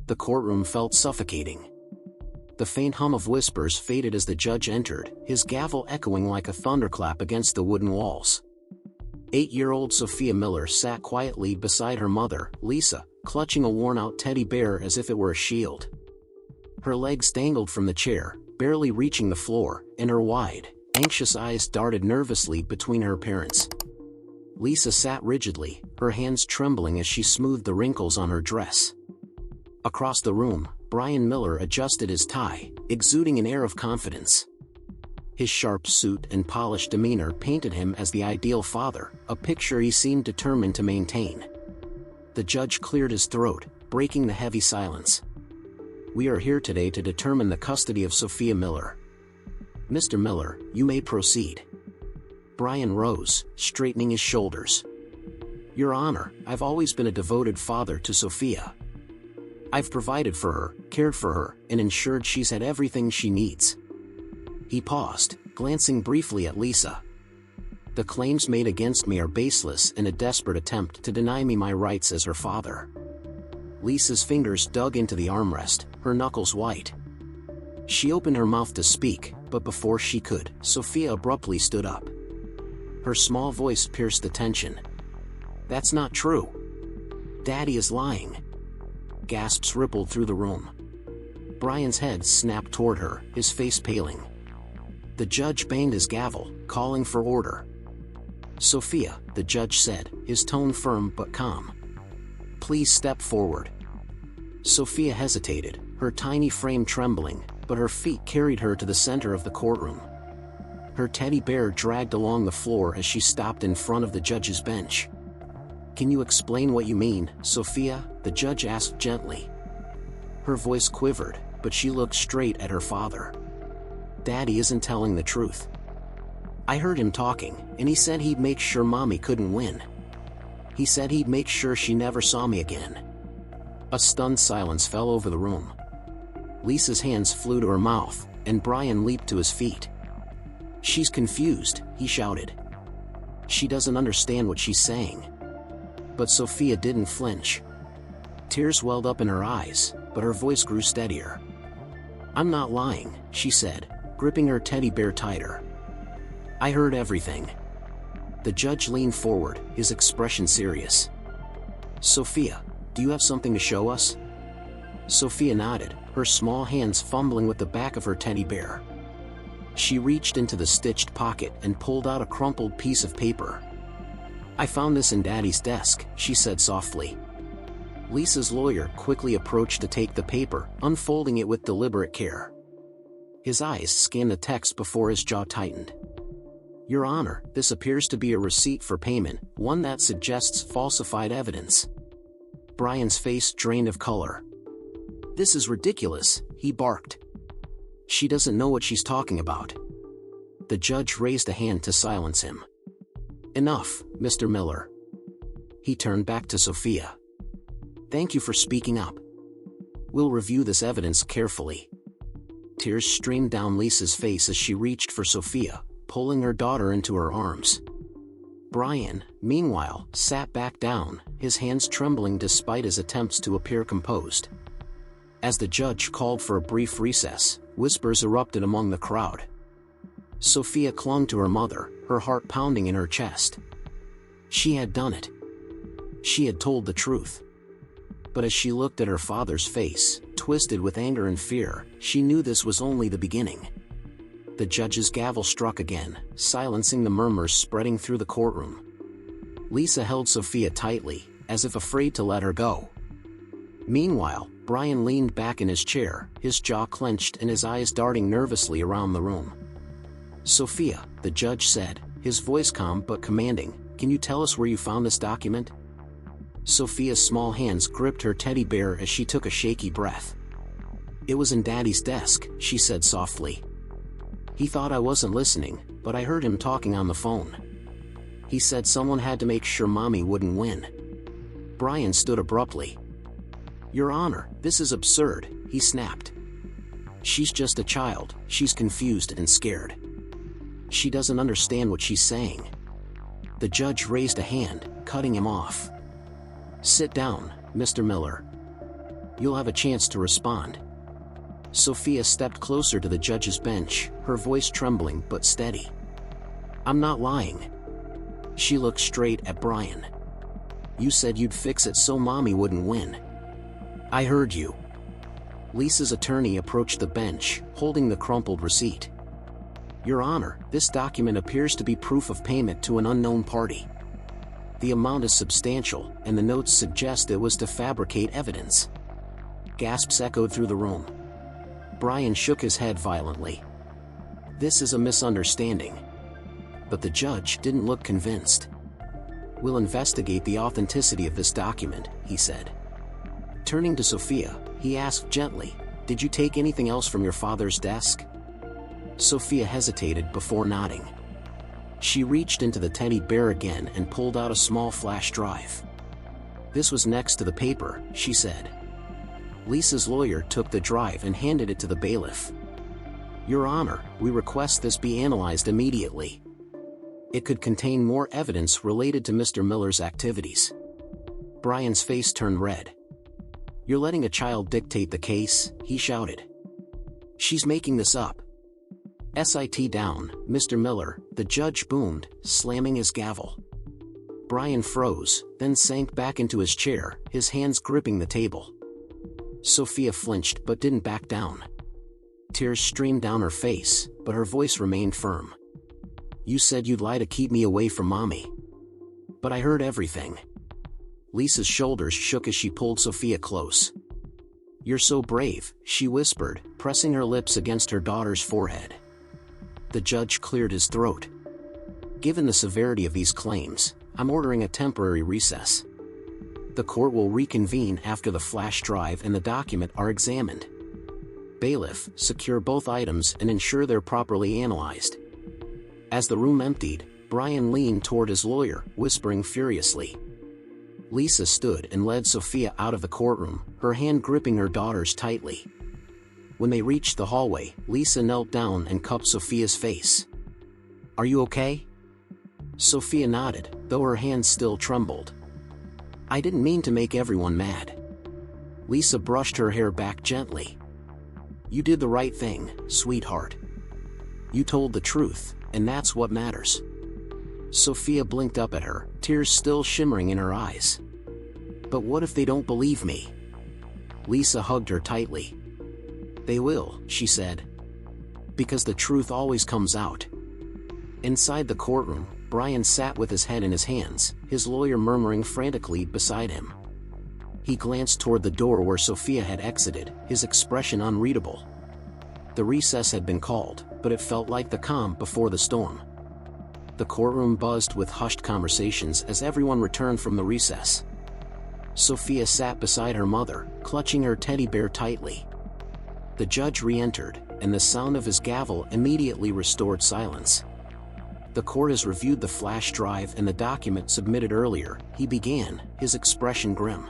The courtroom felt suffocating. The faint hum of whispers faded as the judge entered, his gavel echoing like a thunderclap against the wooden walls. 8-year-old Sophia Miller sat quietly beside her mother, Lisa, clutching a worn-out teddy bear as if it were a shield. Her legs dangled from the chair, barely reaching the floor, and her wide, anxious eyes darted nervously between her parents. Lisa sat rigidly, her hands trembling as she smoothed the wrinkles on her dress. Across the room, Brian Miller adjusted his tie, exuding an air of confidence. His sharp suit and polished demeanor painted him as the ideal father, a picture he seemed determined to maintain. The judge cleared his throat, breaking the heavy silence. "We are here today to determine the custody of Sophia Miller. Mr. Miller, you may proceed." Brian rose, straightening his shoulders. "Your Honor, I've always been a devoted father to Sophia. I've provided for her, cared for her, and ensured she's had everything she needs." He paused, glancing briefly at Lisa. "The claims made against me are baseless in a desperate attempt to deny me my rights as her father." Lisa's fingers dug into the armrest, her knuckles white. She opened her mouth to speak, but before she could, Sophia abruptly stood up. Her small voice pierced the tension. "That's not true. Daddy is lying." Gasps rippled through the room. Brian's head snapped toward her, his face paling. The judge banged his gavel, calling for order. "Sophia," the judge said, his tone firm but calm. "Please step forward." Sophia hesitated, her tiny frame trembling, but her feet carried her to the center of the courtroom. Her teddy bear dragged along the floor as she stopped in front of the judge's bench. "Can you explain what you mean, Sophia?" the judge asked gently. Her voice quivered, but she looked straight at her father. "Daddy isn't telling the truth. I heard him talking, and he said he'd make sure Mommy couldn't win. He said he'd make sure she never saw me again." A stunned silence fell over the room. Lisa's hands flew to her mouth, and Brian leaped to his feet. "She's confused," he shouted. "She doesn't understand what she's saying." But Sophia didn't flinch. Tears welled up in her eyes, but her voice grew steadier. "I'm not lying," she said, gripping her teddy bear tighter. "I heard everything." The judge leaned forward, his expression serious. "Sophia, do you have something to show us?" Sophia nodded, her small hands fumbling with the back of her teddy bear. She reached into the stitched pocket and pulled out a crumpled piece of paper. "I found this in Daddy's desk," she said softly. Lisa's lawyer quickly approached to take the paper, unfolding it with deliberate care. His eyes scanned the text before his jaw tightened. "Your Honor, this appears to be a receipt for payment, one that suggests falsified evidence." Brian's face drained of color. "This is ridiculous," he barked. "She doesn't know what she's talking about." The judge raised a hand to silence him. "Enough, Mr. Miller." He turned back to Sophia. "Thank you for speaking up. We'll review this evidence carefully." Tears streamed down Lisa's face as she reached for Sophia, pulling her daughter into her arms. Brian, meanwhile, sat back down, his hands trembling despite his attempts to appear composed. As the judge called for a brief recess, whispers erupted among the crowd. Sophia clung to her mother, her heart pounding in her chest. She had done it. She had told the truth. But as she looked at her father's face, twisted with anger and fear, she knew this was only the beginning. The judge's gavel struck again, silencing the murmurs spreading through the courtroom. Lisa held Sophia tightly, as if afraid to let her go. Meanwhile, Brian leaned back in his chair, his jaw clenched and his eyes darting nervously around the room. "Sophia," the judge said, his voice calm but commanding, "can you tell us where you found this document?" Sophia's small hands gripped her teddy bear as she took a shaky breath. "It was in Daddy's desk," she said softly. "He thought I wasn't listening, but I heard him talking on the phone. He said someone had to make sure Mommy wouldn't win." Brian stood abruptly. "Your Honor, this is absurd," he snapped. "She's just a child, she's confused and scared. She doesn't understand what she's saying." The judge raised a hand, cutting him off. "Sit down, Mr. Miller." you'll have a chance to respond." Sophia stepped closer to the judge's bench, her voice trembling but steady. "I'm not lying." She looked straight at Brian. "You said you'd fix it so Mommy wouldn't win." "I heard you." Lisa's attorney approached the bench, holding the crumpled receipt. "Your Honor, this document appears to be proof of payment to an unknown party. The amount is substantial, and the notes suggest it was to fabricate evidence." Gasps echoed through the room. Brian shook his head violently. "This is a misunderstanding." But the judge didn't look convinced. "We'll investigate the authenticity of this document," he said. Turning to Sophia, he asked gently, "Did you take anything else from your father's desk?" Sophia hesitated before nodding. She reached into the teddy bear again and pulled out a small flash drive. "This was next to the paper," she said. Lisa's lawyer took the drive and handed it to the bailiff. "Your Honor, we request this be analyzed immediately. It could contain more evidence related to Mr. Miller's activities." Brian's face turned red. "You're letting a child dictate the case," he shouted. "She's making this up." "Sit down, Mr. Miller," the judge boomed, slamming his gavel. Brian froze, then sank back into his chair, his hands gripping the table. Sophia flinched but didn't back down. Tears streamed down her face, but her voice remained firm. "You said you'd lie to keep me away from Mommy. But I heard everything." Lisa's shoulders shook as she pulled Sophia close. "You're so brave," she whispered, pressing her lips against her daughter's forehead. The judge cleared his throat. "Given the severity of these claims, I'm ordering a temporary recess. The court will reconvene after the flash drive and the document are examined. Bailiff, secure both items and ensure they're properly analyzed." As the room emptied, Brian leaned toward his lawyer, whispering furiously. Lisa stood and led Sophia out of the courtroom, her hand gripping her daughter's tightly. When they reached the hallway, Lisa knelt down and cupped Sophia's face. "Are you okay?" Sophia nodded, though her hands still trembled. "I didn't mean to make everyone mad." Lisa brushed her hair back gently. "You did the right thing, sweetheart. You told the truth, and that's what matters." Sophia blinked up at her, tears still shimmering in her eyes. "But what if they don't believe me?" Lisa hugged her tightly. "They will," she said. "Because the truth always comes out." Inside the courtroom, Brian sat with his head in his hands, his lawyer murmuring frantically beside him. He glanced toward the door where Sophia had exited, his expression unreadable. The recess had been called, but it felt like the calm before the storm. The courtroom buzzed with hushed conversations as everyone returned from the recess. Sophia sat beside her mother, clutching her teddy bear tightly. The judge re-entered, and the sound of his gavel immediately restored silence. "The court has reviewed the flash drive and the document submitted earlier," he began, his expression grim.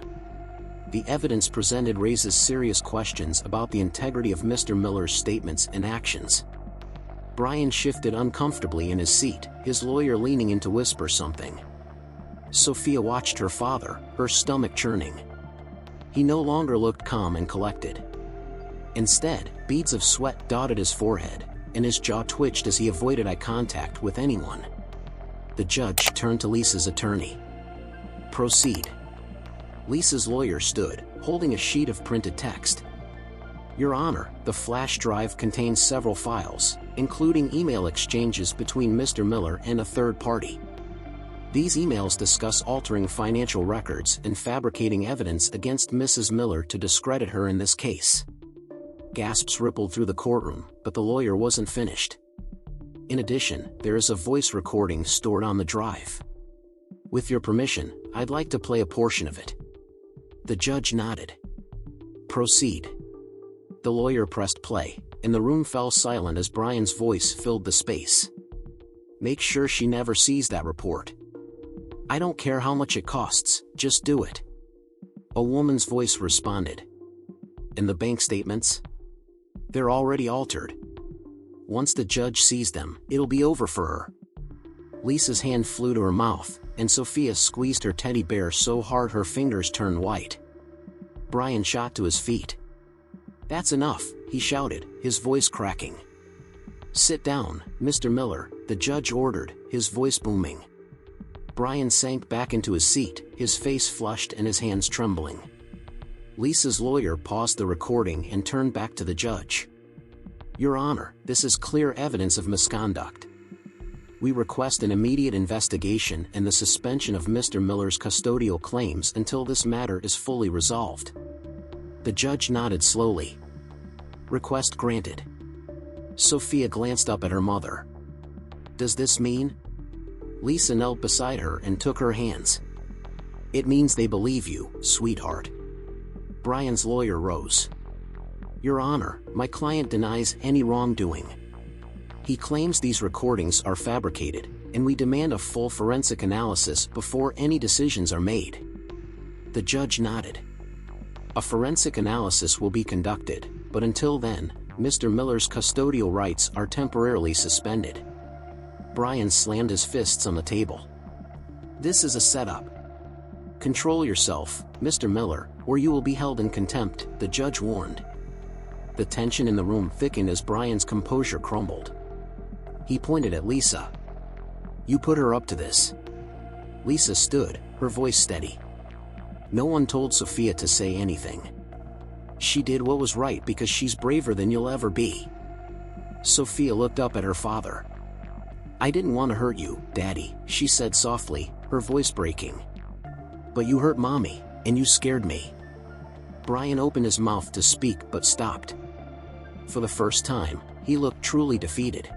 "The evidence presented raises serious questions about the integrity of Mr. Miller's statements and actions." Brian shifted uncomfortably in his seat, his lawyer leaning in to whisper something. Sophia watched her father, her stomach churning. He no longer looked calm and collected. Instead, beads of sweat dotted his forehead, and his jaw twitched as he avoided eye contact with anyone. The judge turned to Lisa's attorney. "Proceed." Lisa's lawyer stood, holding a sheet of printed text. "Your Honor, the flash drive contains several files, including email exchanges between Mr. Miller and a third party. These emails discuss altering financial records and fabricating evidence against Mrs. Miller to discredit her in this case." Gasps rippled through the courtroom, but the lawyer wasn't finished. "In addition, there is a voice recording stored on the drive. With your permission, I'd like to play a portion of it." The judge nodded. "Proceed." The lawyer pressed play, and the room fell silent as Brian's voice filled the space. "Make sure she never sees that report. I don't care how much it costs, just do it." A woman's voice responded. "And the bank statements? They're already altered. Once the judge sees them, it'll be over for her." Lisa's hand flew to her mouth, and Sophia squeezed her teddy bear so hard her fingers turned white. Brian shot to his feet. "That's enough," he shouted, his voice cracking. "Sit down, Mr. Miller," the judge ordered, his voice booming. Brian sank back into his seat, his face flushed and his hands trembling. Lisa's lawyer paused the recording and turned back to the judge. "Your Honor, this is clear evidence of misconduct. We request an immediate investigation and the suspension of Mr. Miller's custodial claims until this matter is fully resolved." The judge nodded slowly. "Request granted." Sophia glanced up at her mother. "Does this mean?" Lisa knelt beside her and took her hands. "It means they believe you, sweetheart." Brian's lawyer rose. "Your Honor, my client denies any wrongdoing. He claims these recordings are fabricated, and we demand a full forensic analysis before any decisions are made." The judge nodded. "A forensic analysis will be conducted, but until then, Mr. Miller's custodial rights are temporarily suspended." Brian slammed his fists on the table. "This is a setup. Control yourself, Mr. Miller, or you will be held in contempt," the judge warned. The tension in the room thickened as Brian's composure crumbled. He pointed at Lisa. "You put her up to this." Lisa stood, her voice steady. "No one told Sophia to say anything. She did what was right because she's braver than you'll ever be." Sophia looked up at her father. "I didn't want to hurt you, Daddy," she said softly, her voice breaking. "But you hurt Mommy, and you scared me." Brian opened his mouth to speak but stopped. For the first time, he looked truly defeated.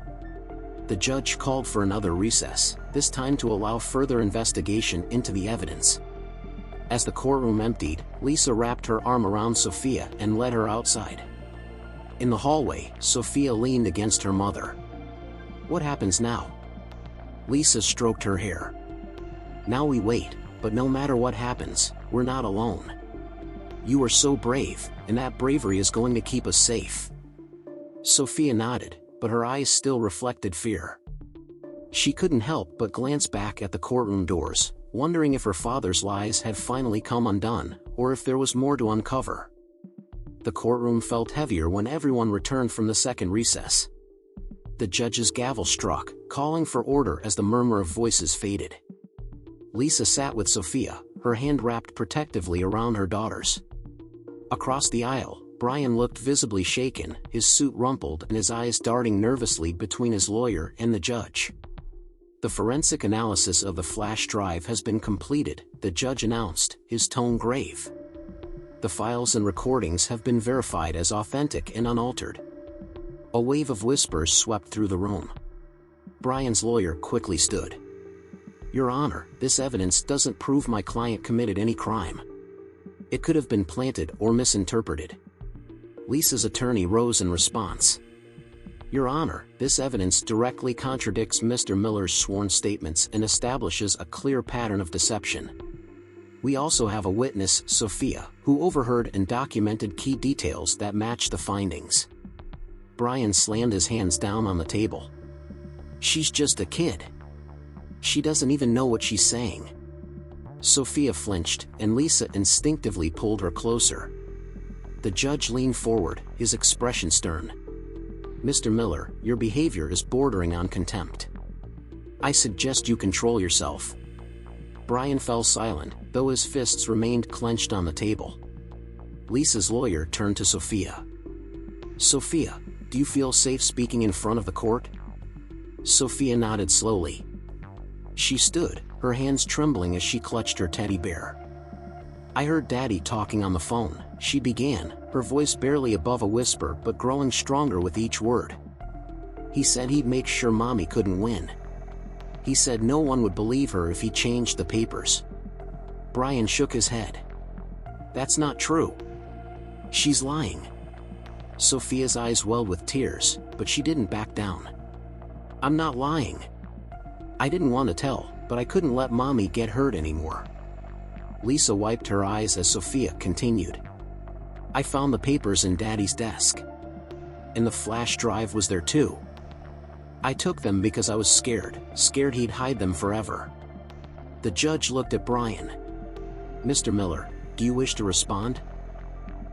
The judge called for another recess, this time to allow further investigation into the evidence. As the courtroom emptied, Lisa wrapped her arm around Sophia and led her outside. In the hallway, Sophia leaned against her mother. "What happens now?" Lisa stroked her hair. "Now we wait, but no matter what happens, we're not alone. You are so brave, and that bravery is going to keep us safe." Sophia nodded, but her eyes still reflected fear. She couldn't help but glance back at the courtroom doors, wondering if her father's lies had finally come undone, or if there was more to uncover. The courtroom felt heavier when everyone returned from the second recess. The judge's gavel struck, calling for order as the murmur of voices faded. Lisa sat with Sophia, her hand wrapped protectively around her daughter's. Across the aisle, Brian looked visibly shaken, his suit rumpled and his eyes darting nervously between his lawyer and the judge. "The forensic analysis of the flash drive has been completed," the judge announced, his tone grave. "The files and recordings have been verified as authentic and unaltered." A wave of whispers swept through the room. Brian's lawyer quickly stood. "Your Honor, this evidence doesn't prove my client committed any crime. It could have been planted or misinterpreted." Lisa's attorney rose in response. "Your Honor, this evidence directly contradicts Mr. Miller's sworn statements and establishes a clear pattern of deception. We also have a witness, Sophia, who overheard and documented key details that match the findings." Brian slammed his hands down on the table. "She's just a kid. She doesn't even know what she's saying." Sophia flinched, and Lisa instinctively pulled her closer. The judge leaned forward, his expression stern. "Mr. Miller, your behavior is bordering on contempt. I suggest you control yourself." Brian fell silent, though his fists remained clenched on the table. Lisa's lawyer turned to Sophia. "Sophia, do you feel safe speaking in front of the court?" Sophia nodded slowly. She stood, her hands trembling as she clutched her teddy bear. "I heard Daddy talking on the phone," she began, her voice barely above a whisper but growing stronger with each word. "He said he'd make sure Mommy couldn't win. He said no one would believe her if he changed the papers." Brian shook his head. "That's not true. She's lying." Sophia's eyes welled with tears, but she didn't back down. "I'm not lying. I didn't want to tell, but I couldn't let Mommy get hurt anymore." Lisa wiped her eyes as Sophia continued. "I found the papers in Daddy's desk. And the flash drive was there too. I took them because I was scared he'd hide them forever." The judge looked at Brian. "Mr. Miller, do you wish to respond?"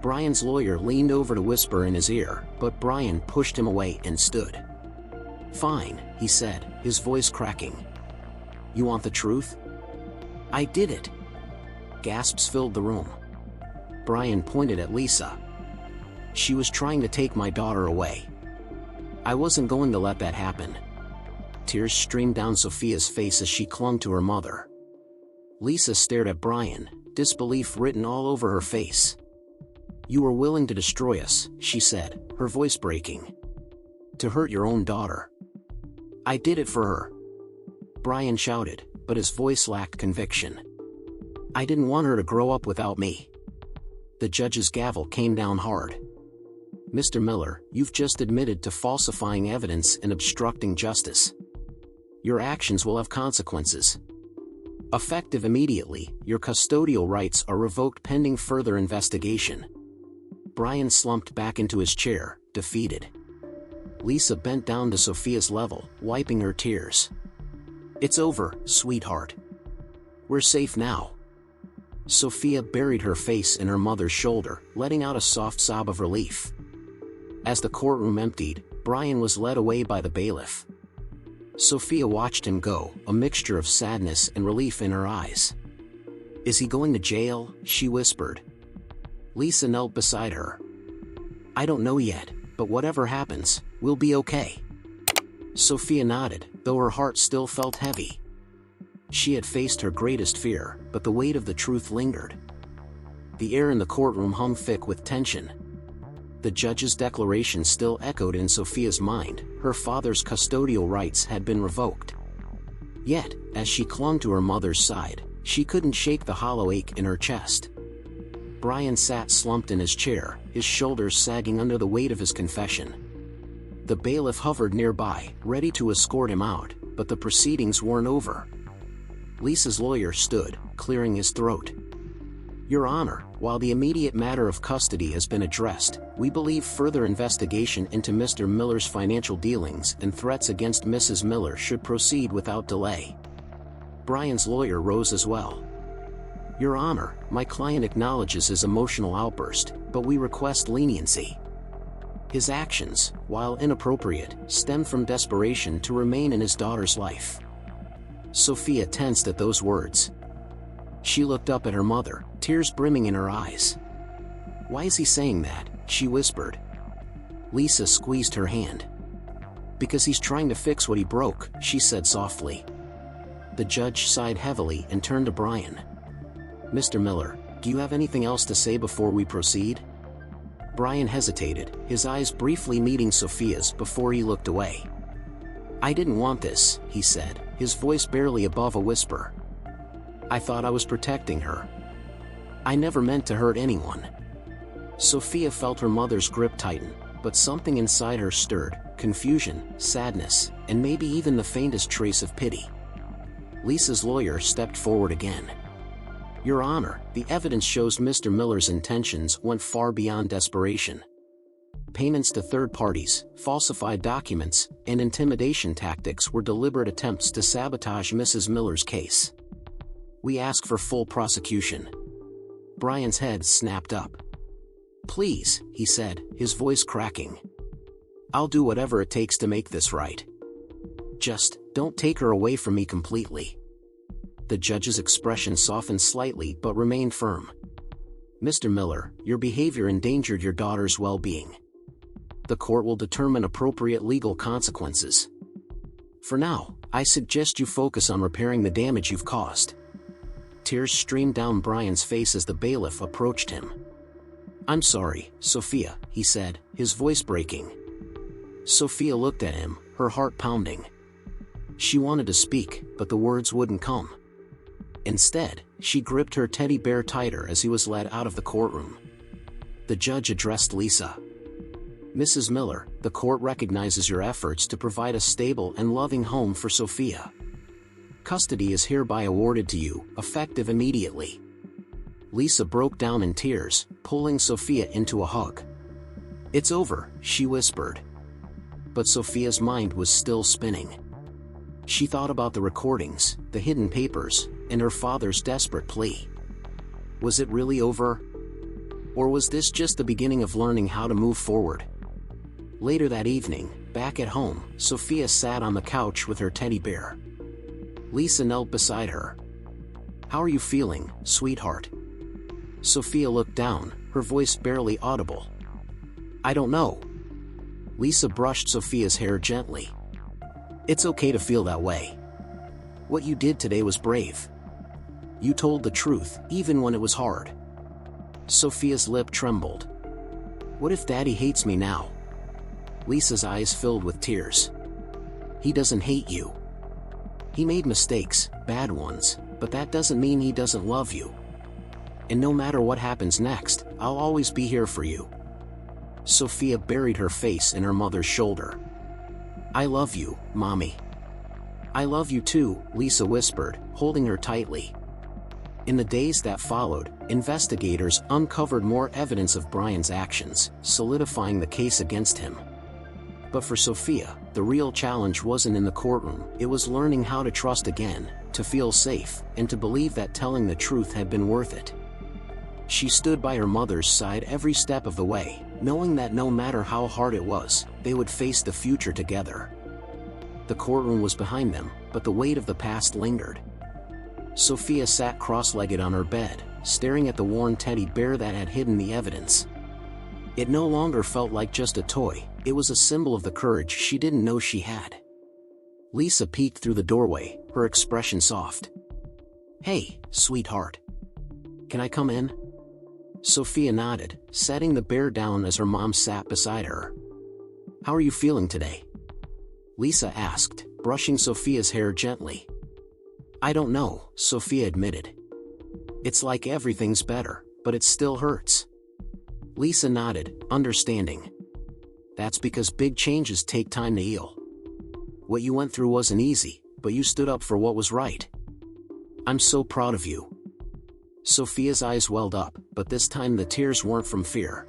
Brian's lawyer leaned over to whisper in his ear, but Brian pushed him away and stood. "Fine," he said, his voice cracking. "You want the truth?" "I did it." Gasps filled the room. Brian pointed at Lisa. "She was trying to take my daughter away. I wasn't going to let that happen." Tears streamed down Sophia's face as she clung to her mother. Lisa stared at Brian, disbelief written all over her face. "You were willing to destroy us," she said, her voice breaking. "To hurt your own daughter." "I did it for her," Brian shouted, but his voice lacked conviction. "I didn't want her to grow up without me." The judge's gavel came down hard. "Mr. Miller, you've just admitted to falsifying evidence and obstructing justice. Your actions will have consequences. Effective immediately, your custodial rights are revoked pending further investigation." Brian slumped back into his chair, defeated. Lisa bent down to Sophia's level, wiping her tears. "It's over, sweetheart. We're safe now." Sophia buried her face in her mother's shoulder, letting out a soft sob of relief. As the courtroom emptied, Brian was led away by the bailiff. Sophia watched him go, a mixture of sadness and relief in her eyes. "Is he going to jail?" she whispered. Lisa knelt beside her. "I don't know yet, but whatever happens, we'll be okay." Sophia nodded, though her heart still felt heavy. She had faced her greatest fear, but the weight of the truth lingered. The air in the courtroom hung thick with tension. The judge's declaration still echoed in Sophia's mind: her father's custodial rights had been revoked. Yet, as she clung to her mother's side, she couldn't shake the hollow ache in her chest. Brian sat slumped in his chair, his shoulders sagging under the weight of his confession. The bailiff hovered nearby, ready to escort him out, but the proceedings weren't over. Lisa's lawyer stood, clearing his throat. "Your Honor, while the immediate matter of custody has been addressed, we believe further investigation into Mr. Miller's financial dealings and threats against Mrs. Miller should proceed without delay." Brian's lawyer rose as well. "Your Honor, my client acknowledges his emotional outburst, but we request leniency. His actions, while inappropriate, stem from desperation to remain in his daughter's life." Sophia tensed at those words. She looked up at her mother, tears brimming in her eyes. "Why is he saying that?" she whispered. Lisa squeezed her hand. "Because he's trying to fix what he broke," she said softly. The judge sighed heavily and turned to Brian. "Mr. Miller, do you have anything else to say before we proceed?" Brian hesitated, his eyes briefly meeting Sophia's before he looked away. "I didn't want this," he said, his voice barely above a whisper. "I thought I was protecting her. I never meant to hurt anyone." Sophia felt her mother's grip tighten, but something inside her stirred: confusion, sadness, and maybe even the faintest trace of pity. Lisa's lawyer stepped forward again. "Your Honor, the evidence shows Mr. Miller's intentions went far beyond desperation. Payments to third parties, falsified documents, and intimidation tactics were deliberate attempts to sabotage Mrs. Miller's case. We ask for full prosecution." Brian's head snapped up. "Please," he said, his voice cracking. "I'll do whatever it takes to make this right. Just, don't take her away from me completely." The judge's expression softened slightly but remained firm. "Mr. Miller, your behavior endangered your daughter's well-being. The court will determine appropriate legal consequences. For now, I suggest you focus on repairing the damage you've caused." Tears streamed down Brian's face as the bailiff approached him. "I'm sorry, Sophia," he said, his voice breaking. Sophia looked at him, her heart pounding. She wanted to speak, but the words wouldn't come. Instead, she gripped her teddy bear tighter as he was led out of the courtroom. The judge addressed Lisa. "Mrs. Miller, the court recognizes your efforts to provide a stable and loving home for Sophia. Custody is hereby awarded to you, effective immediately." Lisa broke down in tears, pulling Sophia into a hug. "It's over," she whispered. But Sophia's mind was still spinning. She thought about the recordings, the hidden papers, and her father's desperate plea. Was it really over? Or was this just the beginning of learning how to move forward? Later that evening, back at home, Sophia sat on the couch with her teddy bear. Lisa knelt beside her. "How are you feeling, sweetheart?" Sophia looked down, her voice barely audible. "I don't know." Lisa brushed Sophia's hair gently. "It's okay to feel that way. What you did today was brave. You told the truth, even when it was hard." Sophia's lip trembled. "What if Daddy hates me now?" Lisa's eyes filled with tears. "He doesn't hate you. He made mistakes, bad ones, but that doesn't mean he doesn't love you. And no matter what happens next, I'll always be here for you." Sophia buried her face in her mother's shoulder. "I love you, Mommy." "I love you too," Lisa whispered, holding her tightly. In the days that followed, investigators uncovered more evidence of Brian's actions, solidifying the case against him. But for Sophia, the real challenge wasn't in the courtroom, it was learning how to trust again, to feel safe, and to believe that telling the truth had been worth it. She stood by her mother's side every step of the way, knowing that no matter how hard it was, they would face the future together. The courtroom was behind them, but the weight of the past lingered. Sophia sat cross-legged on her bed, staring at the worn teddy bear that had hidden the evidence. It no longer felt like just a toy, it was a symbol of the courage she didn't know she had. Lisa peeked through the doorway, her expression soft. "Hey, sweetheart. Can I come in?" Sophia nodded, setting the bear down as her mom sat beside her. "How are you feeling today?" Lisa asked, brushing Sophia's hair gently. "I don't know," Sophia admitted. "It's like everything's better, but it still hurts." Lisa nodded, understanding. "That's because big changes take time to heal. What you went through wasn't easy, but you stood up for what was right. I'm so proud of you." Sophia's eyes welled up, but this time the tears weren't from fear.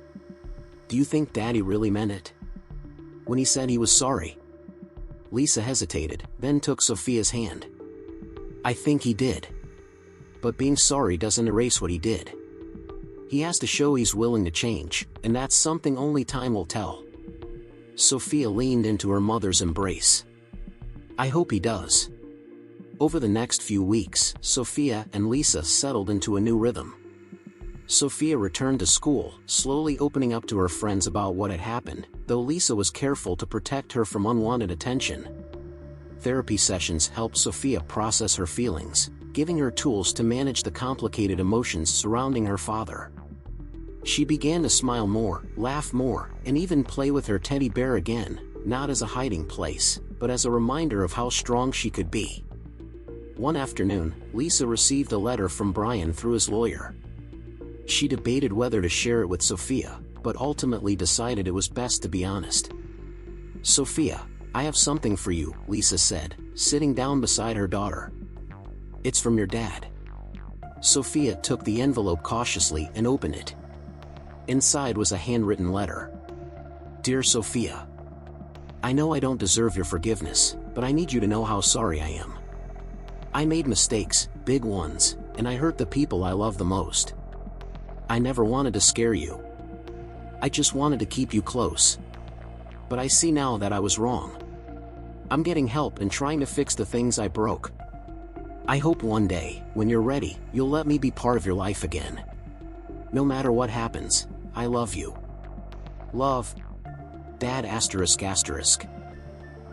"Do you think Daddy really meant it? When he said he was sorry?" Lisa hesitated, then took Sophia's hand. "I think he did. But being sorry doesn't erase what he did. He has to show he's willing to change, and that's something only time will tell." Sophia leaned into her mother's embrace. "I hope he does." Over the next few weeks, Sophia and Lisa settled into a new rhythm. Sophia returned to school, slowly opening up to her friends about what had happened, though Lisa was careful to protect her from unwanted attention. Therapy sessions helped Sophia process her feelings, giving her tools to manage the complicated emotions surrounding her father. She began to smile more, laugh more, and even play with her teddy bear again, not as a hiding place, but as a reminder of how strong she could be. One afternoon, Lisa received a letter from Brian through his lawyer. She debated whether to share it with Sophia, but ultimately decided it was best to be honest. "Sophia, I have something for you," Lisa said, sitting down beside her daughter. "It's from your dad." Sophia took the envelope cautiously and opened it. Inside was a handwritten letter. "Dear Sophia, I know I don't deserve your forgiveness, but I need you to know how sorry I am. I made mistakes, big ones, and I hurt the people I love the most. I never wanted to scare you. I just wanted to keep you close. But I see now that I was wrong. I'm getting help and trying to fix the things I broke. I hope one day, when you're ready, you'll let me be part of your life again. No matter what happens, I love you. Love, Dad ****.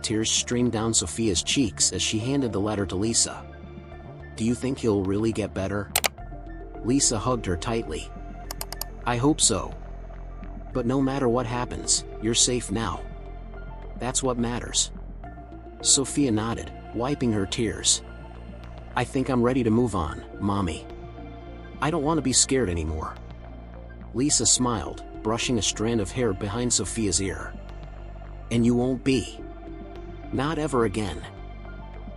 Tears streamed down Sophia's cheeks as she handed the letter to Lisa. "Do you think he'll really get better?" Lisa hugged her tightly. "I hope so. But no matter what happens, you're safe now. That's what matters." Sophia nodded, wiping her tears. "I think I'm ready to move on, Mommy. I don't want to be scared anymore." Lisa smiled, brushing a strand of hair behind Sophia's ear. "And you won't be. Not ever again."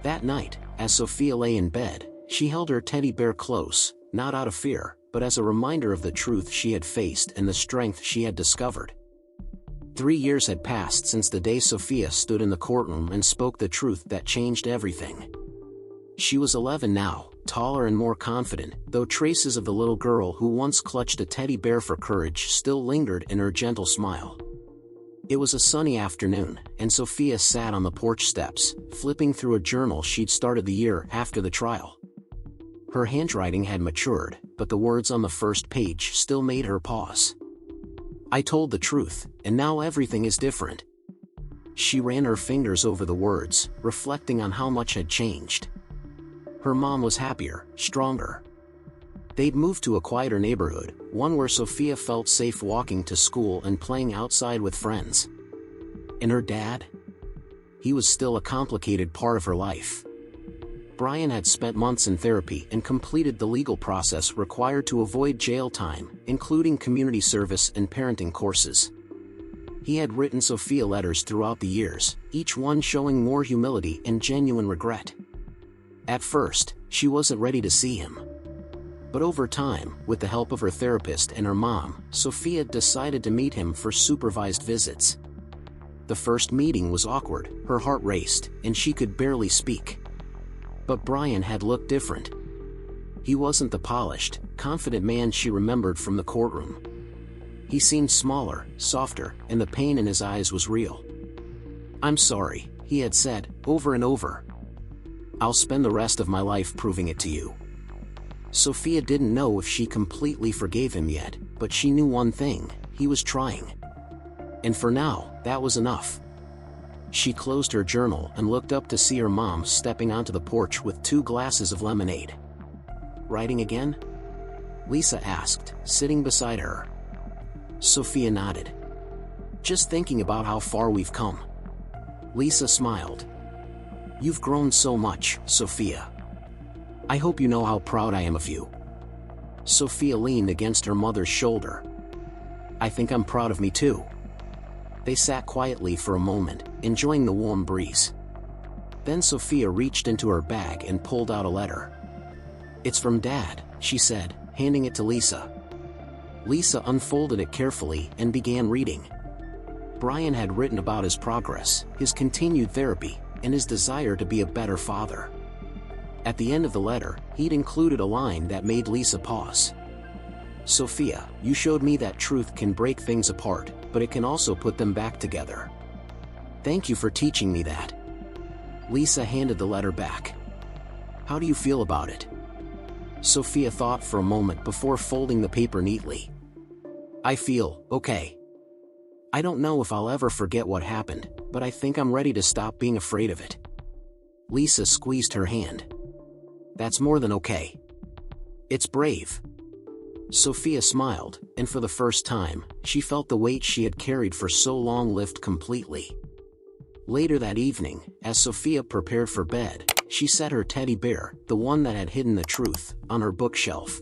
That night, as Sophia lay in bed, she held her teddy bear close, not out of fear, but as a reminder of the truth she had faced and the strength she had discovered. 3 years had passed since the day Sophia stood in the courtroom and spoke the truth that changed everything. She was 11 now, taller and more confident, though traces of the little girl who once clutched a teddy bear for courage still lingered in her gentle smile. It was a sunny afternoon, and Sophia sat on the porch steps, flipping through a journal she'd started the year after the trial. Her handwriting had matured, but the words on the first page still made her pause. "I told the truth, and now everything is different." She ran her fingers over the words, reflecting on how much had changed. Her mom was happier, stronger. They'd moved to a quieter neighborhood, one where Sophia felt safe walking to school and playing outside with friends. And her dad? He was still a complicated part of her life. Brian had spent months in therapy and completed the legal process required to avoid jail time, including community service and parenting courses. He had written Sophia letters throughout the years, each one showing more humility and genuine regret. At first, she wasn't ready to see him. But over time, with the help of her therapist and her mom, Sophia decided to meet him for supervised visits. The first meeting was awkward, her heart raced, and she could barely speak. But Brian had looked different. He wasn't the polished, confident man she remembered from the courtroom. He seemed smaller, softer, and the pain in his eyes was real. "I'm sorry," he had said, over and over. "I'll spend the rest of my life proving it to you." Sophia didn't know if she completely forgave him yet, but she knew one thing: he was trying. And for now, that was enough. She closed her journal and looked up to see her mom stepping onto the porch with 2 glasses of lemonade. "Writing again?" Lisa asked, sitting beside her. Sophia nodded. "Just thinking about how far we've come." Lisa smiled. "You've grown so much, Sophia. I hope you know how proud I am of you." Sophia leaned against her mother's shoulder. "I think I'm proud of me too." They sat quietly for a moment, enjoying the warm breeze. Then Sophia reached into her bag and pulled out a letter. "It's from Dad," she said, handing it to Lisa. Lisa unfolded it carefully and began reading. Brian had written about his progress, his continued therapy, and his desire to be a better father. At the end of the letter, he'd included a line that made Lisa pause. "Sophia, you showed me that truth can break things apart, but it can also put them back together. Thank you for teaching me that." Lisa handed the letter back. "How do you feel about it?" Sophia thought for a moment before folding the paper neatly. "I feel okay. I don't know if I'll ever forget what happened, but I think I'm ready to stop being afraid of it." Lisa squeezed her hand. "That's more than okay. It's brave." Sophia smiled, and for the first time, she felt the weight she had carried for so long lift completely. Later that evening, as Sophia prepared for bed, she set her teddy bear, the one that had hidden the truth, on her bookshelf.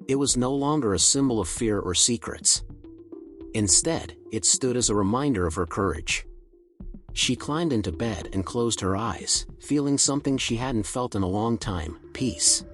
It was no longer a symbol of fear or secrets. Instead, it stood as a reminder of her courage. She climbed into bed and closed her eyes, feeling something she hadn't felt in a long time: peace.